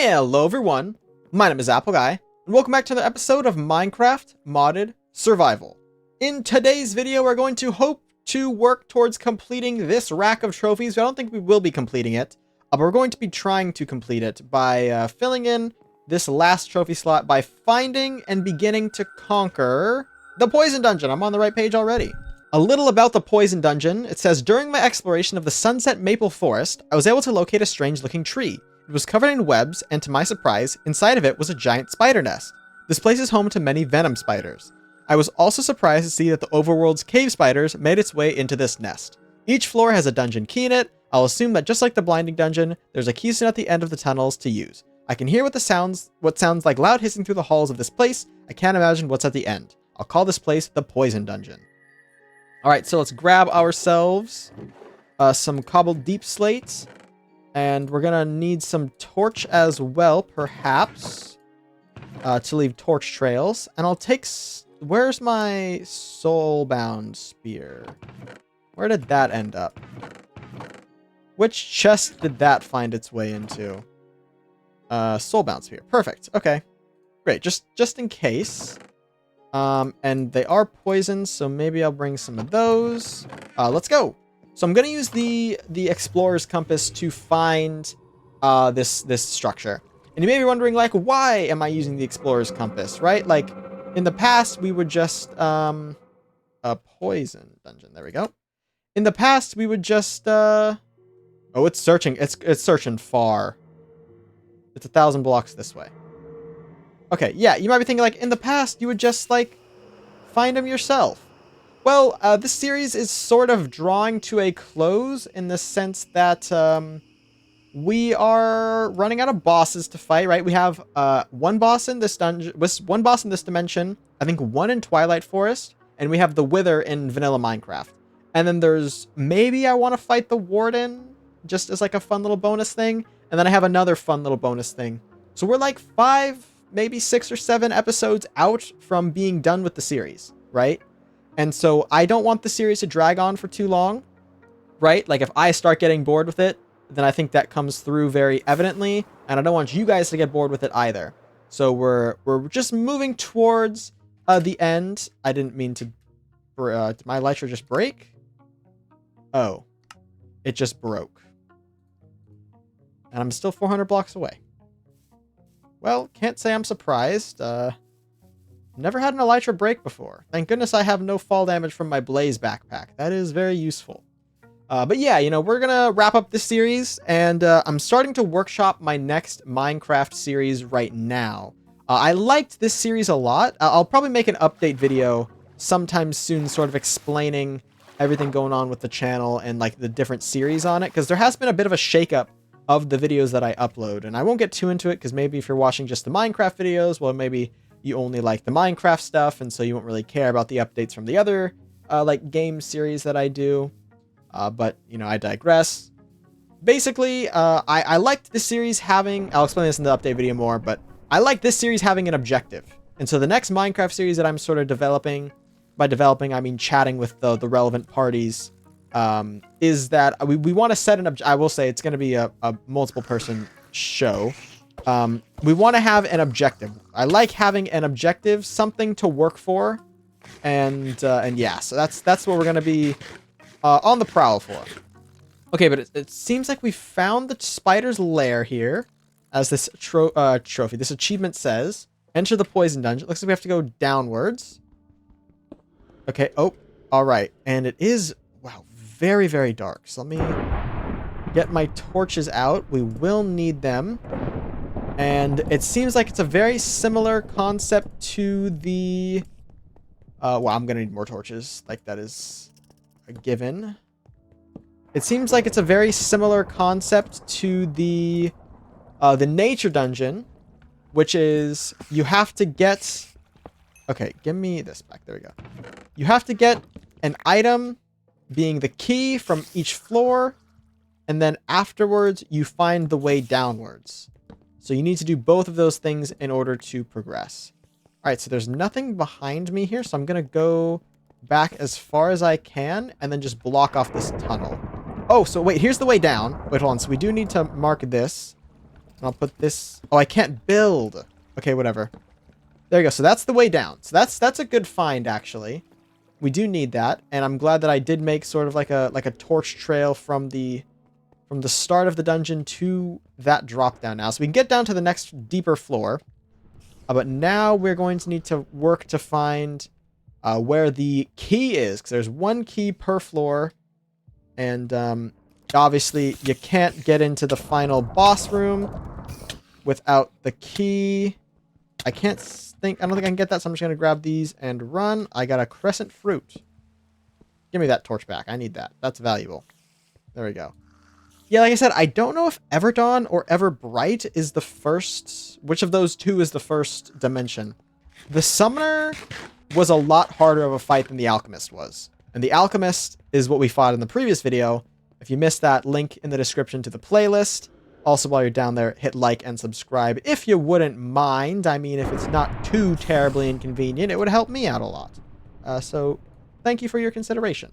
Hello everyone, my name is Appleguy, and welcome back to another episode of Minecraft Modded Survival. In today's video, we're going to hope to work towards completing this rack of trophies. I don't think we will be completing it, but we're going to be trying to complete it by filling in this last trophy slot by finding and beginning to conquer the Poison Dungeon. I'm on the right page already. A little about the Poison Dungeon. It says, during my exploration of the Sunset Maple Forest, I was able to locate a strange-looking tree. It was covered in webs, and to my surprise, inside of it was a giant spider nest. This place is home to many venom spiders. I was also surprised to see that the overworld's cave spiders made its way into this nest. Each floor has a dungeon key in it. I'll assume that just like the Blinding Dungeon, there's a keystone at the end of the tunnels to use. I can hear what sounds like loud hissing through the halls of this place. I can't imagine what's at the end. I'll call this place the Poison Dungeon. Alright, so let's grab ourselves some cobbled deep slates. And we're gonna need some torch as well, perhaps, to leave torch trails. And I'll take... Where's my soulbound spear? Where did that end up? Which chest did that find its way into? Soulbound spear. Perfect. Okay. Great. Just in case. And they are poisoned, so maybe I'll bring some of those. Let's go. So I'm going to use the Explorer's Compass to find this structure. And you may be wondering, like, why am I using the Explorer's Compass, right? Like, in the past, we would just... a Poison Dungeon. There we go. In the past, we would just... Oh, it's searching. It's searching far. It's 1,000 blocks this way. Okay, yeah, you might be thinking, like, in the past, you would just, like, find them yourself. Well, this series is sort of drawing to a close in the sense that we are running out of bosses to fight, right? We have one boss in this dungeon, one boss in this dimension, I think one in Twilight Forest, and we have the Wither in Vanilla Minecraft. And then there's maybe I want to fight the Warden just as like a fun little bonus thing, and then I have another fun little bonus thing. So we're like 5, maybe 6 or 7 episodes out from being done with the series, right? And so I don't want the series to drag on for too long, right? Like if I start getting bored with it, then I think that comes through very evidently, and I don't want you guys to get bored with it either. So we're just moving towards the end. I didn't mean to... did my elytra just break? Oh. It just broke. And I'm still 400 blocks away. Well, can't say I'm surprised. Never had an elytra break before. Thank goodness I have no fall damage from my Blaze backpack. That is very useful. But yeah, you know, we're gonna wrap up this series, and I'm starting to workshop my next Minecraft series right now. I liked this series a lot. I'll probably make an update video sometime soon, sort of explaining everything going on with the channel and like the different series on it, because there has been a bit of a shakeup of the videos that I upload, and I won't get too into it because maybe if you're watching just the Minecraft videos, well, maybe you only like the Minecraft stuff, and so you won't really care about the updates from the other like game series that I do. But you know, I digress. Basically, I liked this series having... I'll explain this in the update video more, but I like this series having an objective. And so the next Minecraft series that I'm sort of developing, by developing I mean chatting with the relevant parties, is that we want to set an I will say it's going to be a multiple person show. We want to have an objective. I like having an objective, something to work for, and yeah, so that's what we're going to be on the prowl for. Okay, but it seems like we found the spider's lair here, as this trophy, this achievement says. Enter the Poison Dungeon. Looks like we have to go downwards. Okay, oh, all right, and it is, wow, very, very dark. So let me get my torches out. We will need them. And it seems like it's a very similar concept to the... well, I'm going to need more torches. Like, that is a given. It seems like it's a very similar concept to the Nature Dungeon, which is you have to get... Okay, give me this back. There we go. You have to get an item being the key from each floor, and then afterwards you find the way downwards. So you need to do both of those things in order to progress. All right, so there's nothing behind me here, so I'm going to go back as far as I can and then just block off this tunnel. Oh, so wait, here's the way down. Wait, hold on. So we do need to mark this. And I'll put this... Oh, I can't build. Okay, whatever. There you go. So that's the way down. So that's a good find, actually. We do need that. And I'm glad that I did make sort of like a torch trail from the start of the dungeon to that drop down now. So we can get down to the next deeper floor. But now we're going to need to work to find where the key is. Because there's one key per floor. And obviously you can't get into the final boss room without the key. I don't think I can get that, so I'm just going to grab these and run. I got a crescent fruit. Give me that torch back. I need that. That's valuable. There we go. Yeah, like I said, I don't know if Everdawn or Everbright is the first... Which of those two is the first dimension? The Summoner was a lot harder of a fight than the Alchemist was. And the Alchemist is what we fought in the previous video. If you missed that, link in the description to the playlist. Also, while you're down there, hit like and subscribe if you wouldn't mind. I mean, if it's not too terribly inconvenient, it would help me out a lot. So, thank you for your consideration.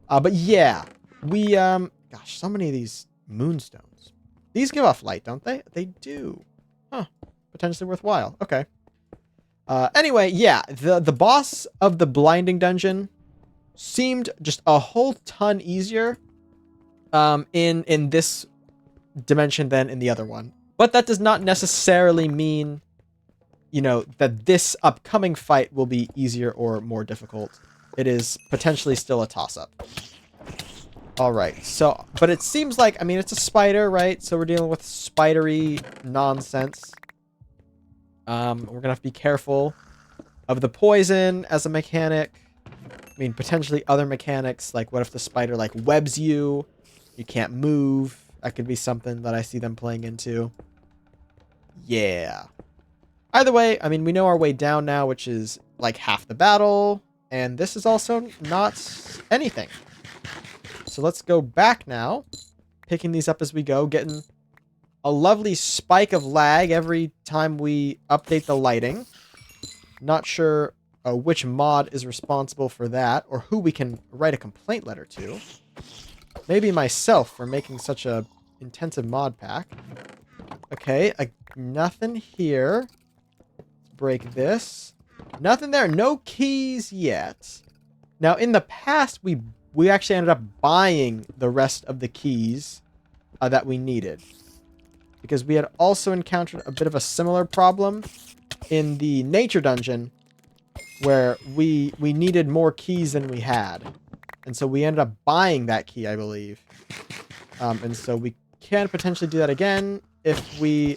But yeah, we, gosh, so many of these moonstones. These give off light, don't they? They do. Huh. Potentially worthwhile. Okay. Anyway, yeah, the boss of the blinding dungeon seemed just a whole ton easier in this dimension than in the other one. But that does not necessarily mean, you know, that this upcoming fight will be easier or more difficult. It is potentially still a toss-up. Alright, so, but it seems like, I mean, it's a spider, right? So we're dealing with spidery nonsense. We're gonna have to be careful of the poison as a mechanic. I mean, potentially other mechanics, like what if the spider, like, webs you? You can't move. That could be something that I see them playing into. Yeah. Either way, I mean, we know our way down now, which is like half the battle. And this is also not anything. So let's go back now. Picking these up as we go. Getting a lovely spike of lag every time we update the lighting. Not sure which mod is responsible for that. Or who we can write a complaint letter to. Maybe myself for making such a intensive mod pack. Okay, nothing here. Let's break this. Nothing there. No keys yet. Now, in the past, we actually ended up buying the rest of the keys that we needed. Because we had also encountered a bit of a similar problem in the nature dungeon where we needed more keys than we had. And so we ended up buying that key, I believe. And so we can potentially do that again if we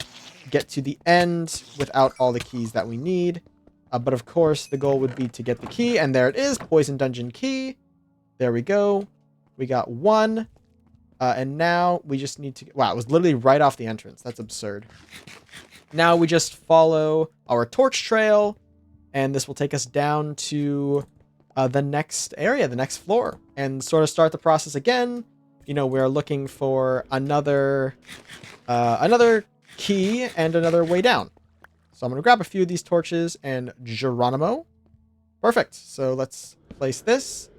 get to the end without all the keys that we need. But of course, the goal would be to get the key. And there it is, Poison Dungeon Key. There we go. We got one. And now we just need to... Wow, it was literally right off the entrance. That's absurd. Now we just follow our torch trail. And this will take us down to... the next area, the next floor, and sort of start the process again. You know, we're looking for another key and another way down. So I'm going to grab a few of these torches and Geronimo. Perfect. So let's place this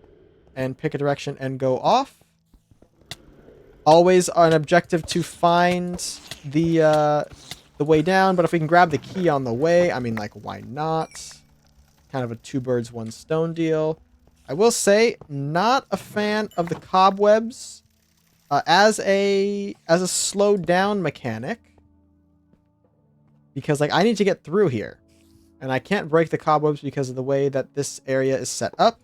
and pick a direction and go off. Always an objective to find the way down, but if we can grab the key on the way, I mean, like, why not? Kind of a two birds, one stone deal. I will say, not a fan of the cobwebs as a slowed down mechanic. Because, like, I need to get through here. And I can't break the cobwebs because of the way that this area is set up.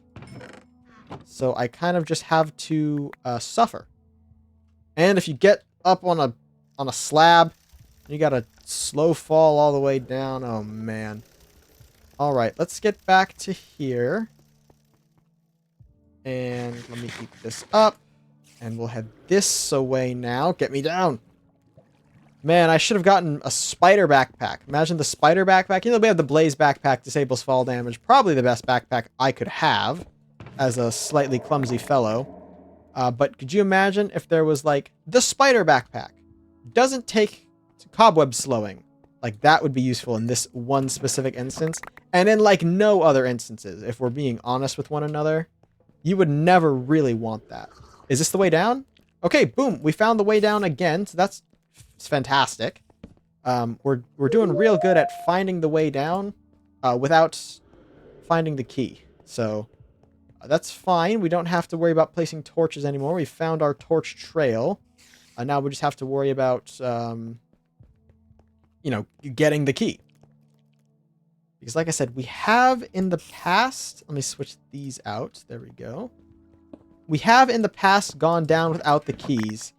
So I kind of just have to suffer. And if you get up on a slab, you got a slow fall all the way down. Oh, man. Alright, let's get back to here. And let me keep this up. And we'll head this away now. Get me down. Man, I should have gotten a spider backpack. Imagine the spider backpack. You know, we have the blaze backpack, disables fall damage. Probably the best backpack I could have as a slightly clumsy fellow. But could you imagine if there was, like, the spider backpack? Doesn't take cobweb slowing. Like, that would be useful in this one specific instance. And in, like, no other instances, if we're being honest with one another. You would never really want that. Is this the way down? Okay, boom. We found the way down again. So that's fantastic. we're doing real good at finding the way down without finding the key. So that's fine. We don't have to worry about placing torches anymore. We found our torch trail. Now we just have to worry about, getting the key. Because like I said, we have in the past... Let me switch these out. There we go. We have in the past gone down without the keys.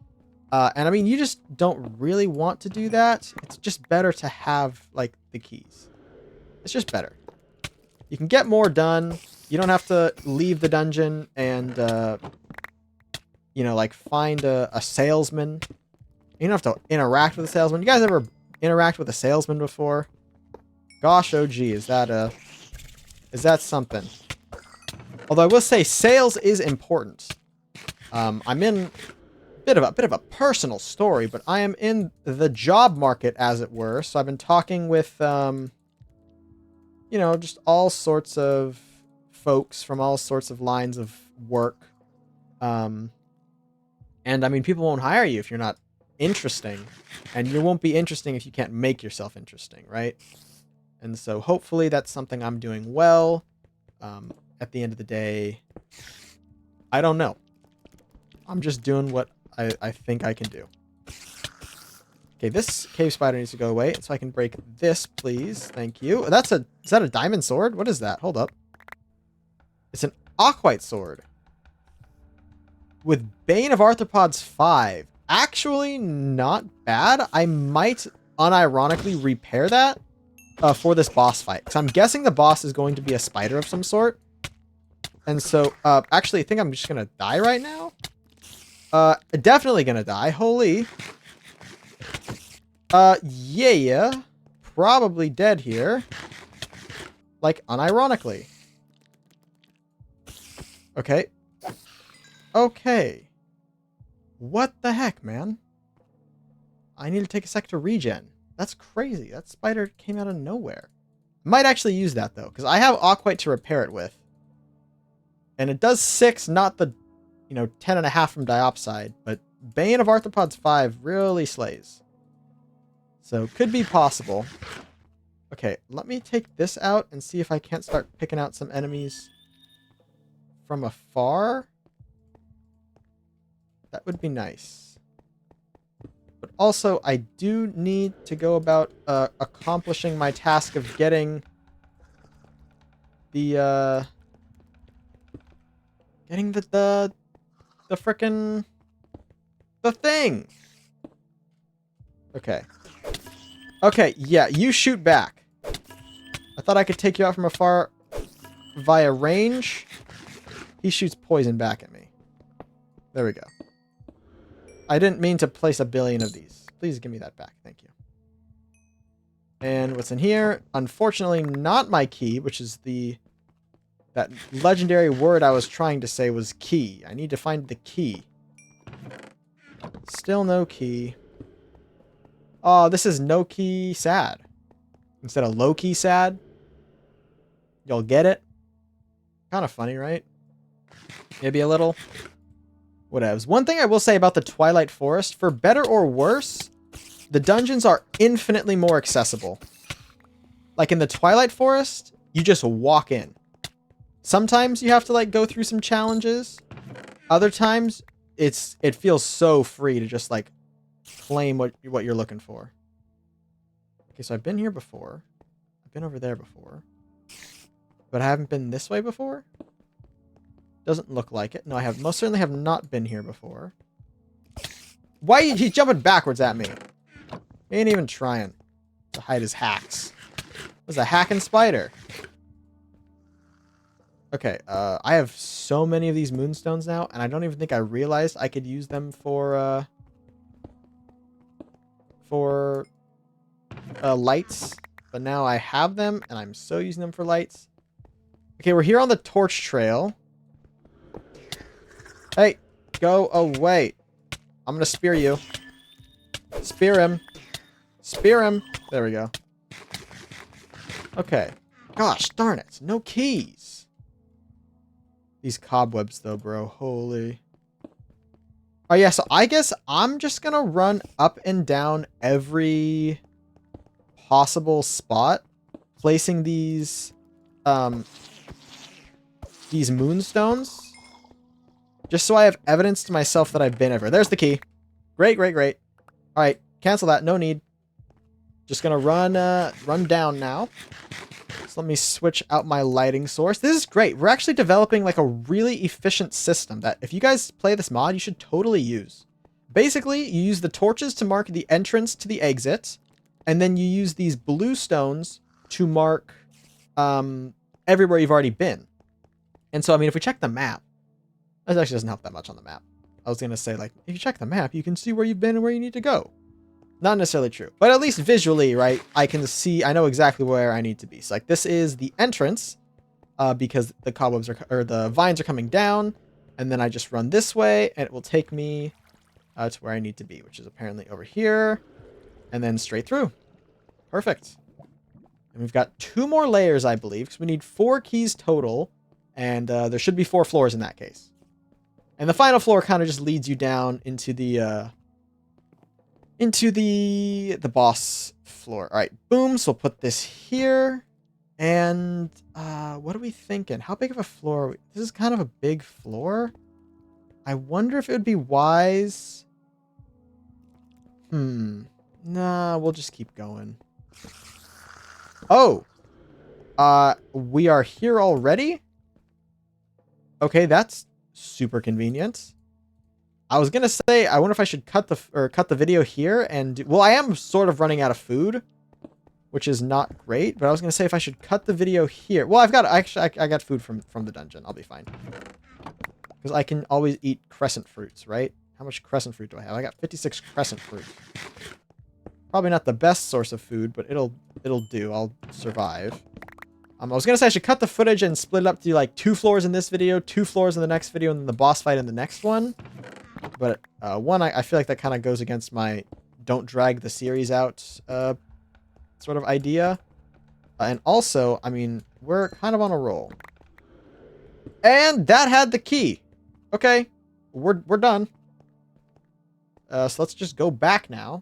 And I mean, you just don't really want to do that. It's just better to have, like, the keys. It's just better. You can get more done. You don't have to leave the dungeon and, like, find a salesman. You don't have to interact with a salesman. You guys ever interact with a salesman before? Gosh, oh gee, is that something? Although I will say, sales is important. I'm in a bit of a personal story, but I am in the job market, as it were. So I've been talking with, just all sorts of folks from all sorts of lines of work. And I mean, people won't hire you if you're not interesting, and you won't be interesting if you can't make yourself interesting, right? And so hopefully that's something I'm doing well. At the end of the day, I don't know. I'm just doing what I think I can do. Okay, this cave spider needs to go away, so I can break this, please. Thank you. Is that a diamond sword? What is that? Hold up. It's an aquite sword. With Bane of Arthropods 5. Actually, not bad. I might unironically repair that for this boss fight. Because I'm guessing the boss is going to be a spider of some sort. And so, actually, I think I'm just going to die right now. Definitely going to die. Holy. Yeah. Probably dead here. Like, unironically. Okay. Okay. What the heck, man? I need to take a sec to regen. That's crazy. That spider came out of nowhere. Might actually use that, though, because I have aquite to repair it with. And it does 6, not the, 10.5 from Diopside, but Bane of Arthropods 5 really slays. So, could be possible. Okay, let me take this out and see if I can't start picking out some enemies from afar. That would be nice. But also, I do need to go about accomplishing my task of getting the frickin' the thing. Okay. Okay, yeah, you shoot back. I thought I could take you out from afar via range. He shoots poison back at me. There we go. I didn't mean to place a billion of these. Please give me that back. Thank you. And what's in here? Unfortunately, not my key, which is that legendary word I was trying to say was key. I need to find the key. Still no key. Oh, this is no key sad. Instead of low key sad. Y'all get it? Kind of funny, right? Maybe a little. Whatevs. One thing I will say about the Twilight Forest, for better or worse, the dungeons are infinitely more accessible. Like in the Twilight Forest, you just walk in. Sometimes you have to like go through some challenges. Other times, it feels so free to just like claim what you're looking for. Okay, so I've been here before. I've been over there before. But I haven't been this way before? Doesn't look like it. No, I most certainly have not been here before. Why he's jumping backwards at me? He ain't even trying to hide his hacks. There's a hacking spider. Okay, I have so many of these moonstones now, and I don't even think I realized I could use them for lights. But now I have them, and I'm so using them for lights. Okay, we're here on the torch trail. Hey, go away. I'm gonna spear you. Spear him. Spear him. There we go. Okay. Gosh, darn it. No keys. These cobwebs, though, bro. Holy. Oh, yeah, so I guess I'm just gonna run up and down every possible spot, placing these moonstones, just so I have evidence to myself that I've been everywhere. There's the key. Great, great, great. All right, cancel that. No need. Just gonna run down now. So let me switch out my lighting source. This is great. We're actually developing like a really efficient system that if you guys play this mod, you should totally use. Basically, you use the torches to mark the entrance to the exit, and then you use these blue stones to mark everywhere you've already been. And so, I mean, if we check the map, that actually doesn't help that much on the map. I was going to say, like, if you check the map, you can see where you've been and where you need to go. Not necessarily true, but at least visually, right? I can see, I know exactly where I need to be. So like this is the entrance, because the cobwebs are, or the vines are coming down, and then I just run this way and it will take me to where I need to be, which is apparently over here, and then straight through. Perfect. And we've got 2 more layers, I believe, because we need 4 keys total, and there should be 4 floors in that case. And the final floor kind of just leads you down into the boss floor. All right, boom. So we'll put this here. And what are we thinking? How big of a floor are we? This is kind of a big floor. I wonder if it would be wise. Nah, we'll just keep going. Oh, we are here already? Okay, that's super convenient. I was gonna say, I wonder if I should cut the video here and well, I am sort of running out of food, which is not great, but I was gonna say if I should cut the video here. Well, I got food from the dungeon. I'll be fine. Because I can always eat crescent fruits, right? How much crescent fruit do I have? I got 56 crescent fruit. Probably not the best source of food, but it'll do. I'll survive. I was gonna say I should cut the footage and split it up to like 2 floors in this video, 2 floors in the next video, and then the boss fight in the next one. But one, I feel like that kind of goes against my don't drag the series out sort of idea. And also, I mean, we're kind of on a roll. And that had the key. Okay, we're done. So let's just go back now.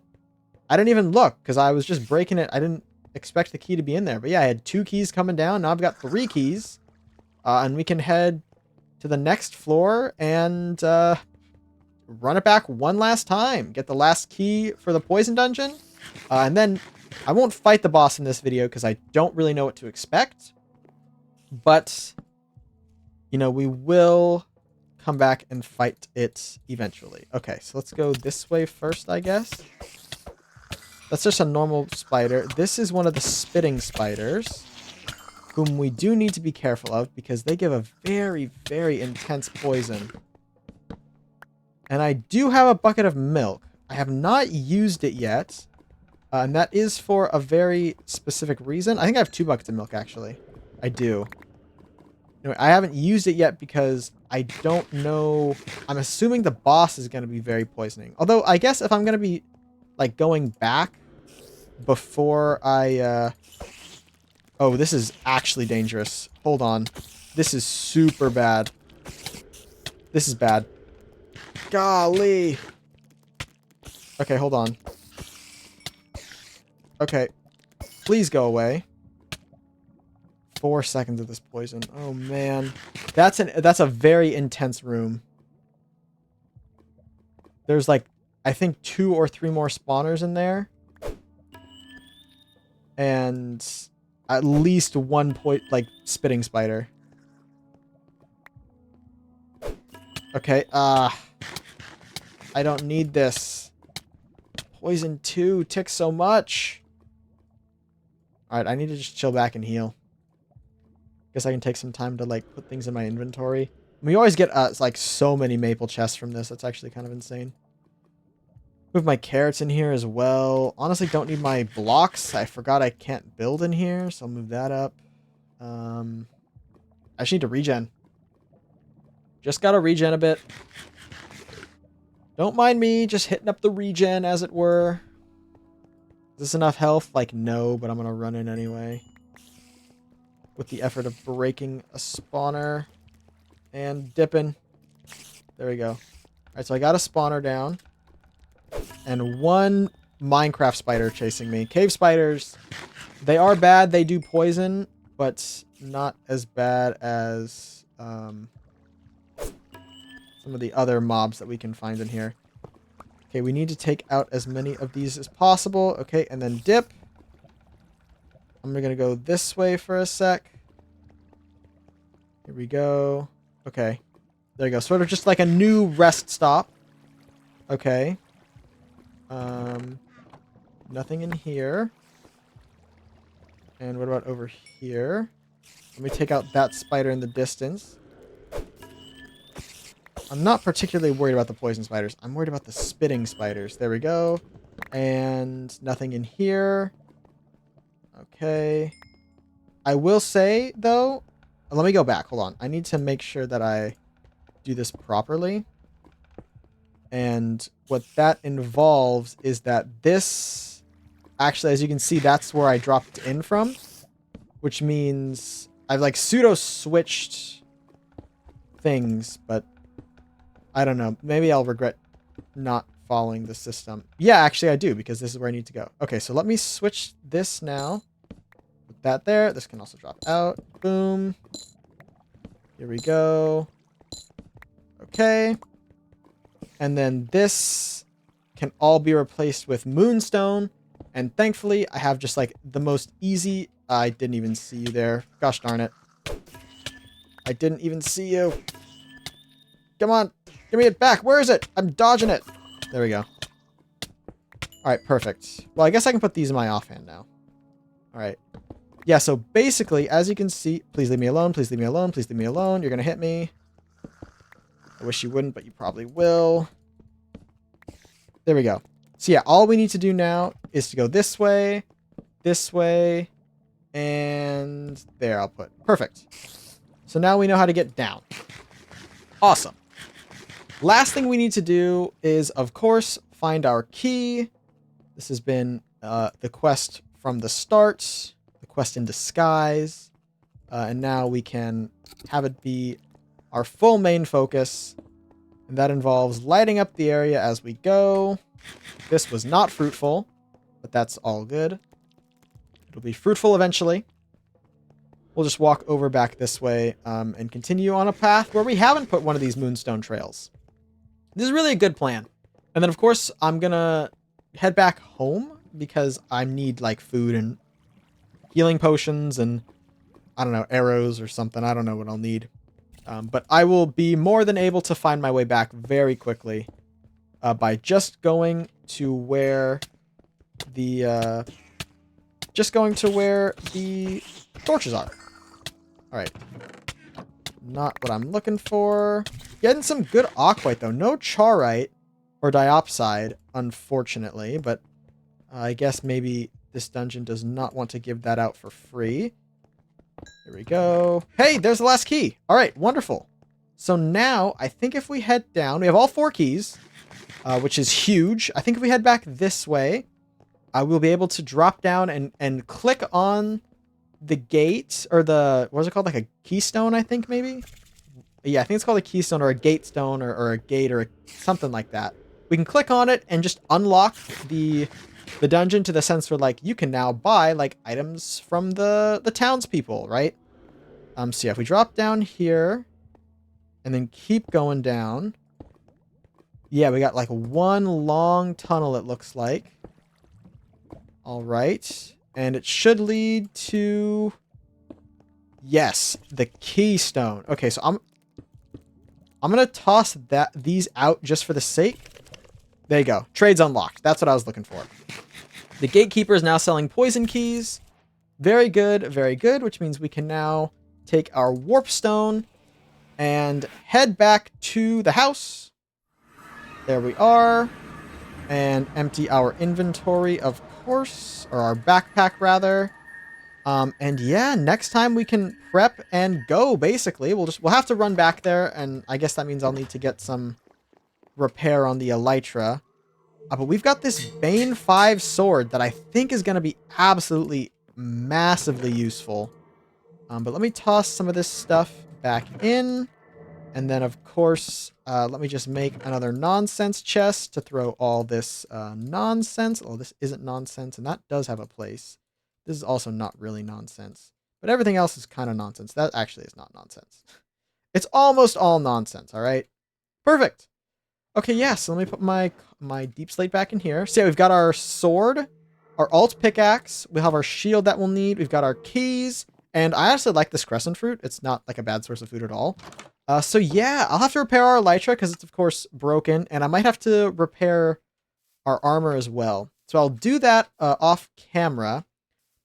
I didn't even look because I was just breaking it. I didn't expect the key to be in there. But yeah, I had 2 keys coming down. Now I've got 3 keys. And we can head to the next floor and run it back one last time. Get the last key for the poison dungeon. And then I won't fight the boss in this video because I don't really know what to expect. But, you know, we will come back and fight it eventually. Okay, so let's go this way first, I guess. That's just a normal spider. This is one of the spitting spiders, whom we do need to be careful of because they give a very, very intense poison. And I do have a bucket of milk. I have not used it yet. And that is for a very specific reason. I think I have 2 buckets of milk, actually. I do. Anyway, I haven't used it yet because I don't know. I'm assuming the boss is going to be very poisoning. Although, I guess if I'm going to be, like, going back before I, Oh, this is actually dangerous. Hold on. This is super bad. This is bad. Golly. Okay, hold on. Okay. Please go away. 4 seconds of this poison. Oh, man. That's a very intense room. There's, like, I think 2 or 3 more spawners in there. And at least 1 spitting spider. Okay, I don't need this. Poison 2 ticks so much. Alright, I need to just chill back and heal. Guess I can take some time to, like, put things in my inventory. We always get, like, so many maple chests from this. That's actually kind of insane. Move my carrots in here as well. Honestly, don't need my blocks. I forgot I can't build in here, so I'll move that up. I just need to regen. Just gotta regen a bit. Don't mind me just hitting up the regen, as it were. Is this enough health? Like, no, but I'm gonna run in anyway. With the effort of breaking a spawner. And dipping. There we go. Alright, so I got a spawner down. And 1 Minecraft spider chasing me. Cave spiders, they are bad. They do poison, but not as bad as some of the other mobs that we can find in here. Okay, we need to take out as many of these as possible. Okay, and then dip. I'm going to go this way for a sec. Here we go. Okay. There you go. Sort of just like a new rest stop. Okay. Nothing in here. And what about over here? Let me take out that spider in the distance. I'm not particularly worried about the poison spiders. I'm worried about the spitting spiders. There we go. And nothing in here. Okay. I will say, though... Let me go back. Hold on. I need to make sure that I do this properly. And what that involves is that this... Actually, as you can see, that's where I dropped in from. Which means I've, like, pseudo-switched things, but... I don't know. Maybe I'll regret not following the system. Yeah, actually I do, because this is where I need to go. Okay, so let me switch this now. Put that there. This can also drop out. Boom. Here we go. Okay. And then this can all be replaced with moonstone. And thankfully, I have just like the most easy... I didn't even see you there. Gosh darn it. I didn't even see you. Come on. Give me it back. Where is it? I'm dodging it. There we go. Alright, perfect. Well, I guess I can put these in my offhand now. Alright. Yeah, so basically, as you can see... Please leave me alone. Please leave me alone. Please leave me alone. You're going to hit me. I wish you wouldn't, but you probably will. There we go. So yeah, all we need to do now is to go this way, and there I'll put. Perfect. So now we know how to get down. Awesome. Last thing we need to do is, of course, find our key. This has been the quest from the start, the quest in disguise, and now we can have it be our full main focus, and that involves lighting up the area as we go. This was not fruitful, but that's all good. It'll be fruitful eventually. We'll just walk over back this way and continue on a path where we haven't put one of these moonstone trails. This is really a good plan. And then, of course, I'm going to head back home because I need, like, food and healing potions and, I don't know, arrows or something. I don't know what I'll need. But I will be more than able to find my way back very quickly by just going to where the torches are. All right. Not what I'm looking for. Getting some good aquite, though. No charite or diopside, unfortunately. But I guess maybe this dungeon does not want to give that out for free. Here we go. Hey, there's the last key. All right, wonderful. So now, I think if we head down, we have all 4 keys, which is huge. I think if we head back this way, we'll be able to drop down and click on the gate, or the, what is it called? Like a keystone, I think, maybe? Yeah, I think it's called a keystone or a gate stone or a gate or something like that. We can click on it and just unlock the dungeon to the sense where, like, you can now buy, like, items from the townspeople, right? So yeah, if we drop down here and then keep going down. Yeah, we got, like, one long tunnel, it looks like. All right. And it should lead to... Yes, the keystone. Okay, so I'm going to toss these out just for the sake. There you go. Trade's unlocked. That's what I was looking for. The gatekeeper is now selling poison keys. Very good, which means we can now take our warp stone and head back to the house. There we are. And empty our inventory, of course, or our backpack, rather. And yeah, next time we can prep and go, basically. We'll have to run back there, and I guess that means I'll need to get some repair on the elytra. But we've got this Bane 5 sword that I think is going to be absolutely massively useful. But let me toss some of this stuff back in. And then, of course, let me just make another nonsense chest to throw all this nonsense. Oh, this isn't nonsense, and that does have a place. This is also not really nonsense. But everything else is kind of nonsense. That actually is not nonsense. It's almost all nonsense, all right? Perfect. Okay, yeah, so let me put my deep slate back in here. So yeah, we've got our sword, our alt pickaxe, we have our shield that we'll need, we've got our keys, and I actually like this crescent fruit. It's not like a bad source of food at all. So yeah, I'll have to repair our elytra because it's of course broken, and I might have to repair our armor as well. So I'll do that off camera.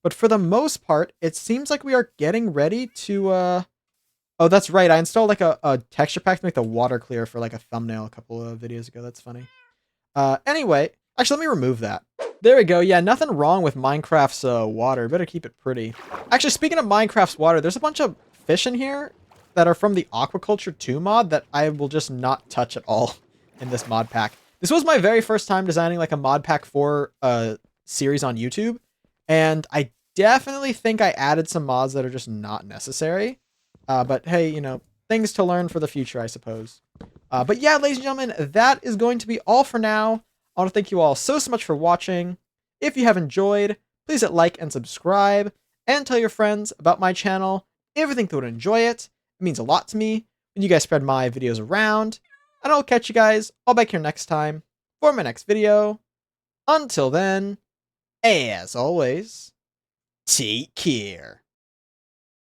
But for the most part, it seems like we are getting ready to oh, that's right. I installed like a texture pack to make the water clear for like a thumbnail a couple of videos ago. That's funny. Anyway, actually, let me remove that. There we go. Yeah, nothing wrong with Minecraft's water. Better keep it pretty. Actually, speaking of Minecraft's water, there's a bunch of fish in here that are from the Aquaculture 2 mod that I will just not touch at all in this mod pack. This was my very first time designing like a mod pack for a series on YouTube, and I definitely think I added some mods that are just not necessary. But hey, you know, things to learn for the future, I suppose. But yeah, ladies and gentlemen, that is going to be all for now. I want to thank you all so much for watching. If you have enjoyed, please hit like and subscribe, and tell your friends about my channel. If you think they would enjoy it, it means a lot to me when you guys spread my videos around. And I'll catch you guys all back here next time for my next video. Until then, as always, take care.